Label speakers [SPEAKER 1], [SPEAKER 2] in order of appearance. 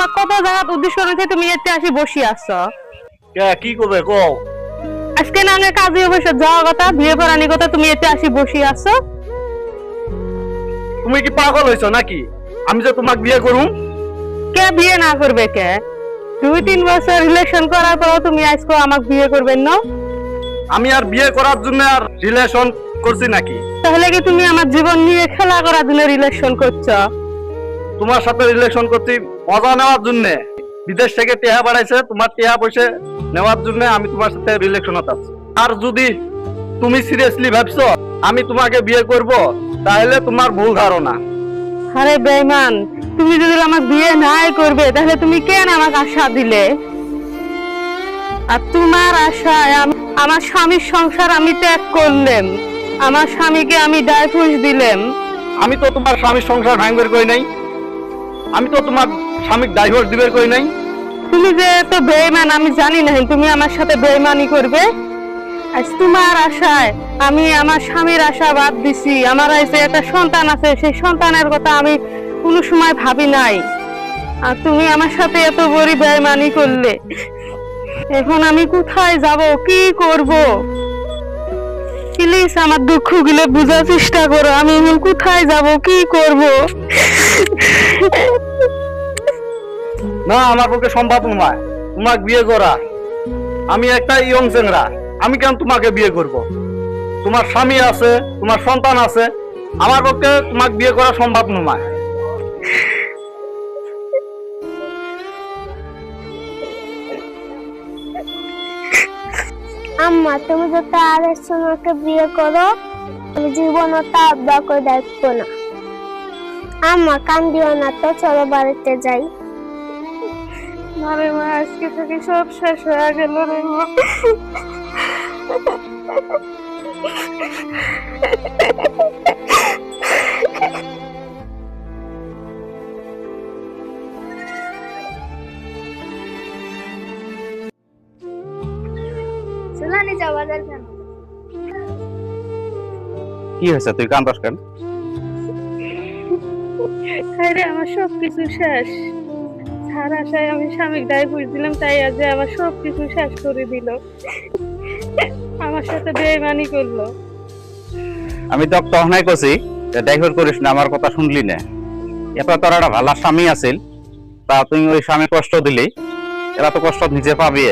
[SPEAKER 1] তোমার কত জায়গা উদ্দেশ্য রয়েছে, তুমি এতে আসি বসি আছো।
[SPEAKER 2] কি করবে কও?
[SPEAKER 1] আজকে না আগে কাজে অবশ্য যাওয়া কথা, বিয়ে করানি কথা, তুমি এতে আসি বসি আছো।
[SPEAKER 2] তুমি কি পাগল হইছো নাকি? আমি যে তোমাকে বিয়ে করুম।
[SPEAKER 1] কে বিয়ে না করবে কে? 2-3 বছর রিলেশন করার পর তুমি আজকে আমাকে বিয়ে করবেন না?
[SPEAKER 2] আমি আর বিয়ে করার জন্য আর রিলেশন করছি নাকি?
[SPEAKER 1] তাহলে কি তুমি আমার জীবন নিয়ে খেলা করার জন্য রিলেশন করছো?
[SPEAKER 2] তোমার সাথে রিলেশন করছি মজা নেওয়ার জন্য। বিদেশ থেকে টেহা বাড়াইছে, তোমার টেহা পয়সা নেওয়ার জন্য আমি তোমার সাথে রিলেশনত আছি। আর যদি তুমি সিরিয়াসলি ভাবছো আমি তোমাকে বিয়ে করব, তাহলে তোমার ভুল ধারণা।
[SPEAKER 1] আরে বেঈমান, তুমি যদি আমার বিয়ে নাই করবে তাহলে তুমি কেন আমাকে আশা দিলে? আর তোমার আশায় আমার স্বামীর সংসার আমি ত্যাগ করলাম, আমার স্বামীকে আমি ডাইভোর্স দিলাম।
[SPEAKER 2] আমি তো তোমার স্বামীর সংসার ভাঙবের কই নাই, আমি তো তোমার স্বামীর ডাইভোর্স দিবের কই নাই।
[SPEAKER 1] তুমি যে তো বেঈমান, আমি জানি না তুমি আমার সাথে বেঈমানি করবে। আজ তোমার আশায় আমি আমার স্বামীর আশা বাদ দিছি। আমার যে একটা সন্তান আছে, সেই সন্তানের কথা আমি কোনো সময় ভাবি নাই, আর তুমি আমার সাথে এত বড় বেঈমানি করলে। এখন আমি কোথায় যাব, কি করব? প্লিজ আমার দুঃখগুলো বোঝার চেষ্টা করো। আমি এখন কোথায় যাব, কি করব?
[SPEAKER 2] না, আমার পক্ষে সম্ভব নয় তোমাকে বিয়ে করা। আমি একটা ইয়ং চেংড়া, আমি কেন তোমাকে বিয়ে করব? তোমার স্বামী আছে, তোমার সন্তান আছে, আমার পক্ষে তোমাকে বিয়ে করা সম্ভব নয়।
[SPEAKER 3] আম্মা, তুমি যদি আরেক সময়কে বিয়ে করো, আমি জীবনও তা আব্বা করে দেখবো না। আম্মা কান্দিও না তো, চলো বাড়িতে যাই।
[SPEAKER 1] আরে মা, আজকে থেকে সব শেষ হয়ে গেল রে মা।
[SPEAKER 3] চলো নি যাওয়া যায় কেন?
[SPEAKER 2] কি হয়েছে, তুই কান্দাস কেন?
[SPEAKER 1] আরে আমার সবকিছু শেষ। সার আশায় আমি স্বামীকে ডাইভোর্স দিলাম, তাই আজ আমার সবকিছু শেষ করে দিল। আমার সাথে বেঈমানি করলো।
[SPEAKER 4] আমি তো তখনই কইছি যে ডাইভোর্স করিস না, আমার কথা শুনলি না। এরপর তোর একটা ভালো স্বামী আছিল, তা তুই ওই স্বামী কষ্ট দিলি, এরা তো কষ্ট নিজে পাবি।